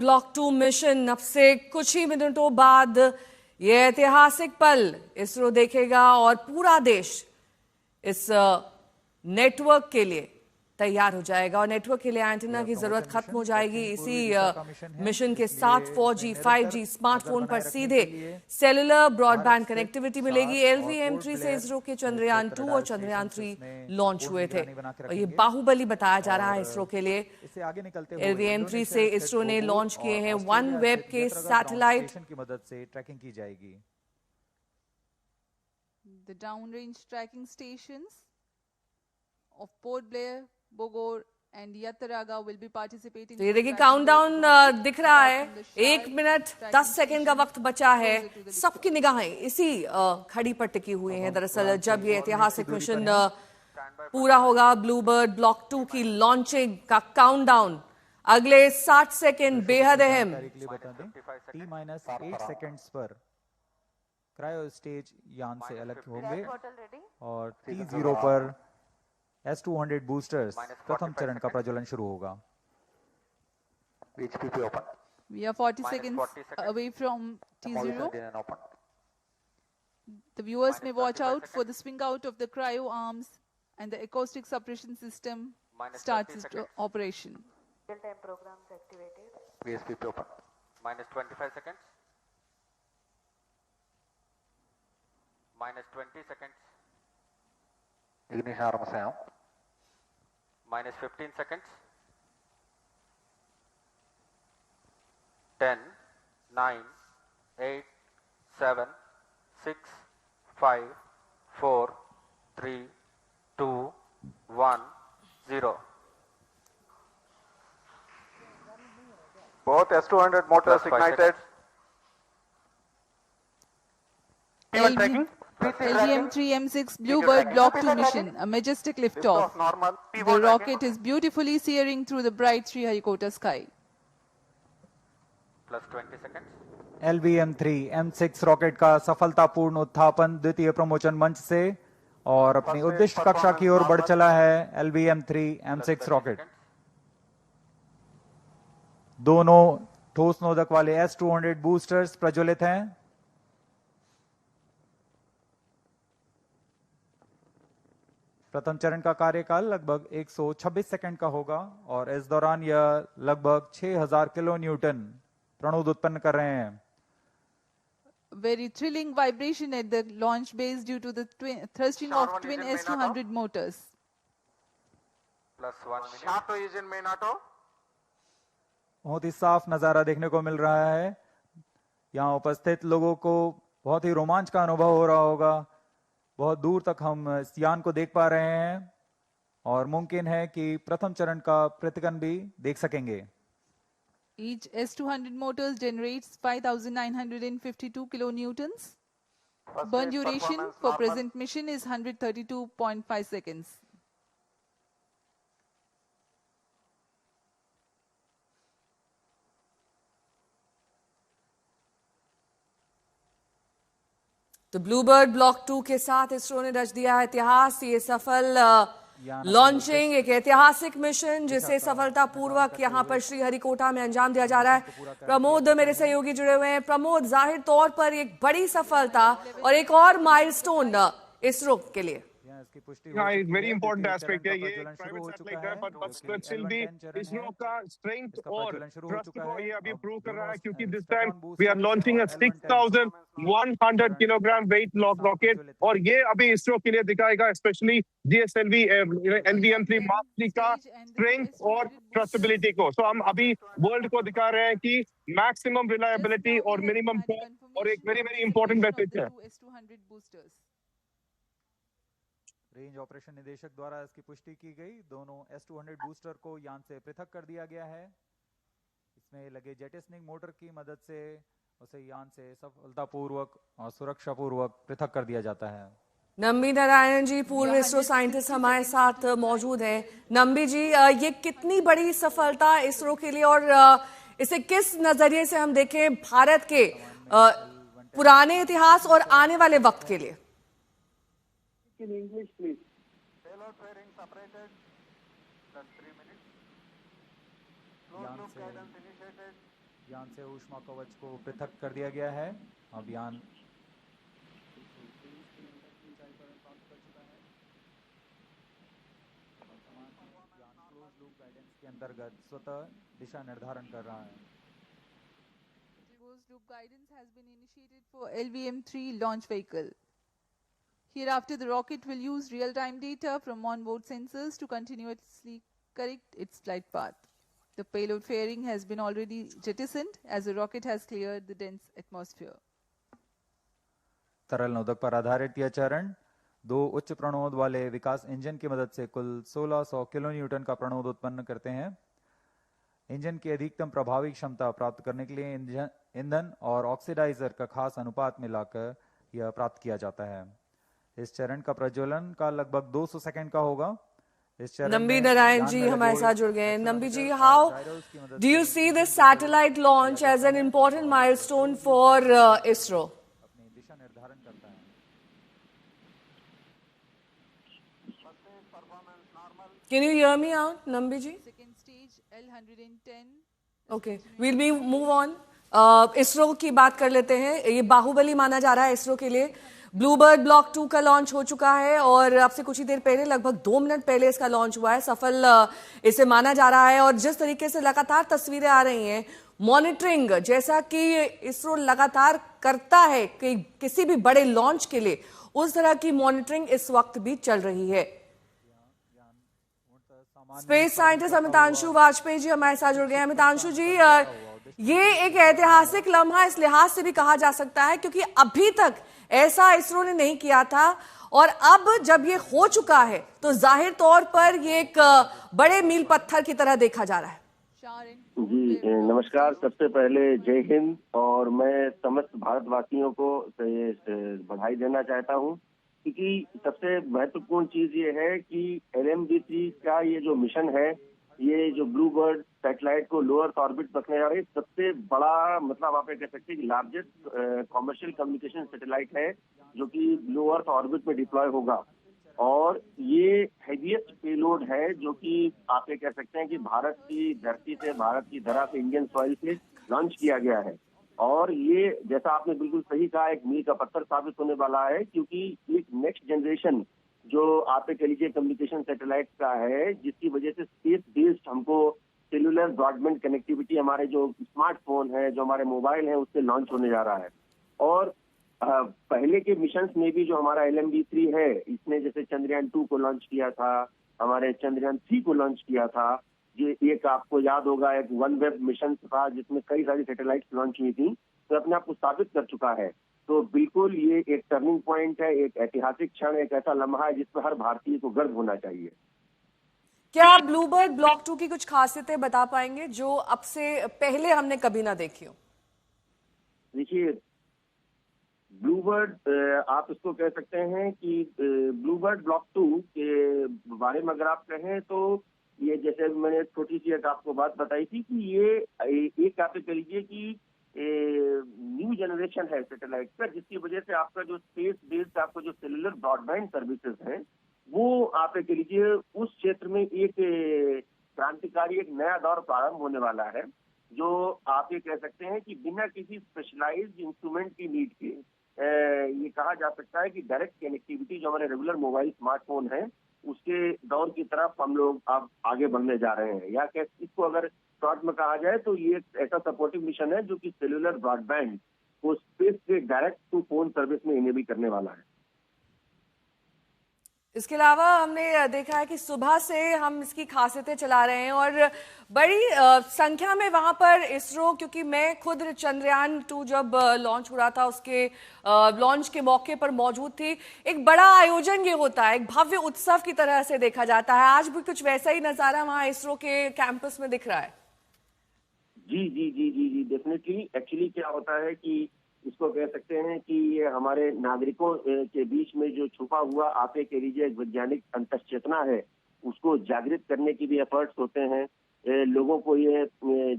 Block 2 mission अब से कुछ ही मिनटों बाद यह ऐतिहासिक पल इसरो देखेगा और पूरा देश इस नेटवर्क के लिए तैयार हो जाएगा और नेटवर्क के लिए एंटीना की जरूरत खत्म हो जाएगी। इसी मिशन के साथ 4G 5G स्मार्टफोन पर सीधे सेलुलर ब्रॉडबैंड कनेक्टिविटी मिलेगी। LVM-3 से इसरो के चंद्रयान 2 और चंद्रयान 3 लॉन्च हुए थे और ये बाहुबली बताया जा रहा है इसरो के लिए। LVM-3 से इसरो ने लॉन्च किए हैं OneWeb के सैटेलाइट की मदद से ट्रैकिंग की जाएगी। The downrange tracking stations of Port Blair, Bogor and Yataraga will be participating. तो ये देखिए काउंटडाउन दिख रहा है, 1 मिनट 10 सेकंड का वक्त बचा है। सबकी निगाहें इसी खड़ी पर टिकी हुई हैं। दरअसल जब ये ऐतिहासिक मिशन पूरा होगा, ब्लूबर्ड ब्लॉक 2 की लॉन्चिंग का काउंटडाउन अगले 60 सेकंड बेहद अहम। T-8 सेकंड्स पर क्रायो स्टेज यान से अलग होंगे और T0 पर S-200 बूस्टर्स प्रथम चरण का प्रज्वलन शुरू होगा। We are 40 seconds away from T0. The viewers may watch out for the swing out of the cryo arms and the acoustic suppression system starts its operation. Real-time programs activated. VSPP open. Minus 25 seconds. Minus 20 seconds. Ignition arms down. Minus 15 seconds. 10, 9, 8, 7, 6, 5, 4, 3, 2, 1, 0. Both S-200 motors ignited. LVM-3 M6 Bluebird Block 2 mission, a majestic liftoff. The rocket is beautifully searing through the bright Sriharikota sky. Plus 20 seconds. LVM-3 M6 rocket का सफलतापूर्ण उत्थापन द्वितीय प्रमोचन मंच से और अपनी उद्दिष्ट कक्षा की ओर बढ़ चला है। LVM-3 M6 रॉकेट दोनों ठोस नोदक वाले S-200 बूस्टर्स प्रज्वलित हैं। प्रथम चरण का कार्यकाल लगभग 126 सेकंड का होगा और इस दौरान यह लगभग 6000 किलो न्यूटन प्रणोद उत्पन्न कर रहे हैं। Very thrilling vibration at the launch base due to the thrusting of twin S-200 motors. Plus 1 minute. Sharp to engine main auto. बहुत ही साफ नजारा देखने को मिल रहा है। यहाँ उपस्थित लोगों को बहुत ही रोमांच का अनुभव हो रहा होगा। बहुत दूर तक हम इस यान को देख पा रहे हैं और मुमकिन है कि प्रथम चरण का प्रतिकन भी देख सकेंगे। Each S-200 motors generates 5,952 kilonewtons. Burn duration for present mission is 132.5 seconds. तो ब्लूबर्ड ब्लॉक 2 के साथ इसरो ने रच दिया इतिहास। ये सफल लॉन्चिंग एक ऐतिहासिक मिशन जिसे सफलतापूर्वक यहां पर श्रीहरिकोटा में अंजाम दिया जा रहा है। प्रमोद मेरे सहयोगी जुड़े हुए हैं। प्रमोद, जाहिर तौर पर एक बड़ी सफलता और एक और माइलस्टोन इसरो के लिए। हाँ, एक वेरी इंपॉर्टेंट एस्पेक्ट है। ये प्राइवेट सैटेलाइट है but still भी इसरो का स्ट्रेंथ और ट्रस्ट को ये अभी प्रूव कर रहा है क्योंकि this time we are launching a 6100 kilogram weight rocket और ये अभी इसरो के लिए दिखाएगा स्पेशली GSLV LVM-3 मार्क 3 का स्ट्रेंथ और ट्रस्टेबिलिटी को। सो हम अभी वर्ल्ड को दिखा रहे हैं कि मैक्सिमम रिलायबिलिटी और मिनिमम कॉस्ट और एक वेरी वेरी इंपॉर्टेंट मैसेज है। रेंज ऑपरेशन निदेशक द्वारा इसकी पुष्टि की गई। दोनों S-200 बूस्टर को यान से पृथक कर दिया गया है। इसमें लगे जेटिसनिंग मोटर की मदद से उसे यान से सफलतापूर्वक और सुरक्षापूर्वक पृथक कर दिया जाता है। नम्बी नारायण जी, पूर्व इसरो साइंटिस्ट हमारे साथ मौजूद हैं। नम्बी जी, ये कितनी बड़ी सफलता इसरो के लिए और इसे किस नजरिए से हम देखें भारत के पुराने इतिहास और आने वाले वक्त के लिए? In English, please. Payload fairing separated. Done 3 minutes. Closed loop guidance initiated. यान से ऊष्मा कवच को पृथक कर दिया गया है। अब यान क्लोज लूप गाइडेंस के अंतर्गत स्वतः दिशा निर्धारण कर रहा है। Closed loop guidance has been initiated for LVM-3 launch vehicle. Hereafter, the rocket will use real-time data from onboard sensors to continuously correct its flight path. The payload fairing has been already jettisoned as the rocket has cleared the dense atmosphere. तरल नोदक पर आधारित यह चरण 2 उच्च प्रणोद वाले विकास engine की मदद से कुल 1600 किलोन्यूटन का प्रणोद उत्पन्न करते हैं। इंजन की अधिकतम प्रभावी क्षमता प्राप्त करने के लिए ईंधन और ऑक्सीडाइजर का खास अनुपात मिलाकर यह प्राप्त किया जाता है। इस चरण का प्रज्वलन का लगभग 200 सेकंड का होगा। नंबी नारायण जी हमारे साथ जुड़ गए हैं। Nambi ji, how do you see this satellite launch as an important milestone for ISRO? अपनी दिशा निर्धारण करता है। Can you hear me out, Nambi ji? Second stage L110. Okay, we'll move on. ISRO की बात कर लेते हैं। ये बाहुबली माना जा रहा है इसरो के लिए। ब्लूबर्ड ब्लॉक 2 का लॉन्च हो चुका है और अब से कुछ ही देर पहले, लगभग 2 मिनट पहले इसका लॉन्च हुआ है। सफल इसे माना जा रहा है और जिस तरीके से लगातार तस्वीरें आ रही हैं, मॉनिटरिंग जैसा कि इसरो लगातार करता है कि किसी भी बड़े लॉन्च के लिए, उस तरह की मॉनिटरिंग इस वक्त भी चल रही है। स्पेस साइंटिस्ट अमितांशु वाजपेयी जी हमारे साथ जुड़ गए हैं। अमितांशु जी, ये एक ऐतिहासिक लम्हा इस लिहाज से भी कहा जा सकता है क्योंकि अभी तक ऐसा इसरो ने नहीं किया था और अब जब ये हो चुका है तो जाहिर तौर पर ये एक बड़े मील पत्थर की तरह देखा जा रहा है। जी नमस्कार। सबसे पहले जय हिंद और मैं समस्त भारतवासियों को बधाई देना चाहता हूं क्योंकि सबसे महत्वपूर्ण चीज ये है कि LMB-3 का ये जो मिशन है, ये जो ब्लू बर्ड सैटेलाइट को लोअर ऑर्बिट रखने जा रही है, सबसे बड़ा मतलब आप ये कह सकते हैं कि लार्जेस्ट कमर्शियल कम्युनिकेशन सैटेलाइट है जो कि लो अर्थ ऑर्बिट में डिप्लॉय होगा। और ये हैवीएस्ट पेलोड है जो कि आप ये कह सकते हैं कि भारत की धरती से, भारत की धरा से, इंडियन सॉइल से लॉन्च किया गया है। और ये जैसा आपने बिल्कुल सही कहा, एक मील का पत्थर साबित होने वाला है क्योंकि एक नेक्स्ट जनरेशन जो आप कह लीजिए कम्युनिकेशन सैटेलाइट का है, जिसकी वजह से स्पेस बेस्ड हमको सेलुलर ब्रॉडबैंड कनेक्टिविटी हमारे जो स्मार्टफोन है, जो हमारे मोबाइल है, उससे लॉन्च होने जा रहा है। और पहले के मिशंस में भी जो हमारा LMB-3 है, इसने जैसे चंद्रयान 2 को लॉन्च किया था, हमारे चंद्रयान 3 को लॉन्च किया था। ये एक आपको याद होगा एक वन वेब मिशन था जिसमें कई सारी सैटेलाइट लॉन्च हुई थी, तो अपने आप को साबित कर चुका है। तो बिल्कुल ये एक टर्निंग पॉइंट है, एक ऐतिहासिक क्षण, एक ऐसा लम्हा है जिस पर हर भारतीय को गर्व होना चाहिए। क्या आप ब्लूबर्ड ब्लॉक 2 की कुछ खासियतें बता पाएंगे जो अब से पहले हमने कभी ना देखी हो? देखिए, ब्लूबर्ड आप इसको कह सकते हैं कि ब्लूबर्ड ब्लॉक 2 के बारे में अगर आप कहें तो ये जैसे मैंने छोटी सी एक आपको बात बताई थी कि ये एक आप कह लीजिए कि न्यू जनरेशन है सैटेलाइट का, जिसकी वजह से आपका जो स्पेस बेस्ड आपका जो सेलुलर ब्रॉडबैंड सर्विसेज है, वो आप कह लीजिए उस क्षेत्र में एक क्रांतिकारी, एक नया दौर प्रारंभ होने वाला है, जो आप ये कह सकते हैं कि बिना किसी स्पेशलाइज्ड इंस्ट्रूमेंट की नीड के ये कहा जा सकता है कि डायरेक्ट कनेक्टिविटी जो हमारे रेगुलर मोबाइल स्मार्टफोन है, उसके दौर की तरफ हम लोग अब आगे बढ़ने जा रहे हैं। या इसको अगर शॉर्ट में कहा जाए तो ये ऐसा सपोर्टिव मिशन है जो कि सेलुलर ब्रॉडबैंड को स्पेस से डायरेक्ट टू फोन सर्विस में इनेबल करने वाला है। इसके अलावा हमने देखा है कि सुबह से हम इसकी खासियतें चला रहे हैं और बड़ी संख्या में वहां पर इसरो, क्योंकि मैं खुद चंद्रयान 2 जब लॉन्च हो रहा था उसके लॉन्च के मौके पर मौजूद थी, एक बड़ा आयोजन ये होता है, एक भव्य उत्सव की तरह से देखा जाता है। आज भी कुछ वैसा ही नजारा वहां इसरो के कैंपस में दिख रहा है। जी जी जी जी जी डेफिनेटली। एक्चुअली क्या होता है कि इसको कह सकते हैं कि ये हमारे नागरिकों के बीच में जो छुपा हुआ आप कह लीजिए एक वैज्ञानिक अंतश्चेतना है, उसको जागृत करने की भी एफर्ट्स होते हैं। लोगों को ये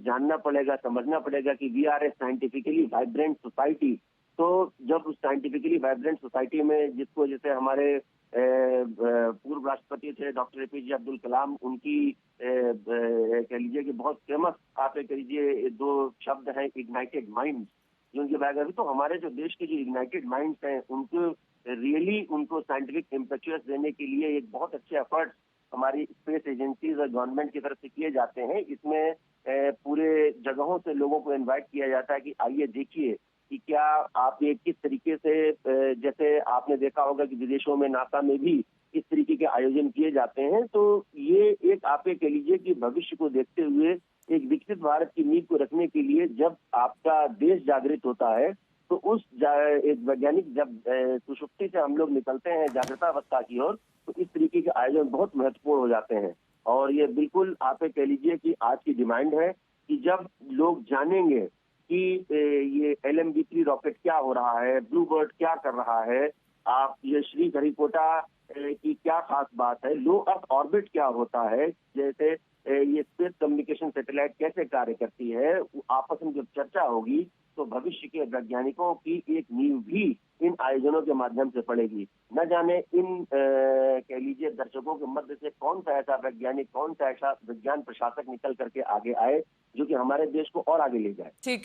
जानना पड़ेगा, समझना पड़ेगा कि we are a scientifically vibrant society. तो जब उस साइंटिफिकली वाइब्रेंट सोसाइटी में, जिसको जैसे हमारे पूर्व राष्ट्रपति थे डॉक्टर एपीजे अब्दुल कलाम, उनकी कह लीजिए कि बहुत फेमस, आप कह लीजिए 2 शब्द हैं, इग्नाइटेड माइंड्स, जो उनकी बायोग्राफी। तो हमारे जो देश के जो इग्नाइटेड माइंड्स हैं, उनको रियली उनको साइंटिफिक इम्पेचुअस देने के लिए एक बहुत अच्छे एफर्ट्स हमारी स्पेस एजेंसीज और गवर्नमेंट की तरफ से किए जाते हैं। इसमें पूरे जगहों से लोगों को इनवाइट किया जाता है कि आइए देखिए कि क्या आप ये किस तरीके से, जैसे आपने देखा होगा कि विदेशों में नासा में भी इस तरीके के आयोजन किए जाते हैं। तो ये एक आप ये कह लीजिए कि भविष्य को देखते हुए एक विकसित भारत की नींव को रखने के लिए जब आपका देश जागृत होता है, तो उस एक वैज्ञानिक जब सुषुप्ति से हम लोग निकलते हैं जागृतावस्था की ओर, तो इस तरीके के आयोजन बहुत महत्वपूर्ण हो जाते हैं। और ये बिल्कुल आप कह लीजिए कि आज की डिमांड है कि जब लोग जानेंगे कि ये LMB-3 रॉकेट क्या हो रहा है, ब्लू बर्ड क्या कर रहा है, आप ये श्रीहरिकोटा की क्या खास बात है, लो अर्थ ऑर्बिट क्या होता है, जैसे ये स्पेस कम्युनिकेशन सैटेलाइट कैसे कार्य करती है, आपस में जब चर्चा होगी तो भविष्य के वैज्ञानिकों की एक नींव भी इन आयोजनों के माध्यम से पड़ेगी। न जाने इन कह लीजिए दर्शकों के मध्य से कौन सा ऐसा वैज्ञानिक, कौन सा ऐसा विज्ञान प्रशासक निकल करके आगे आए जो कि हमारे देश को और आगे ले जाए। ठीक है।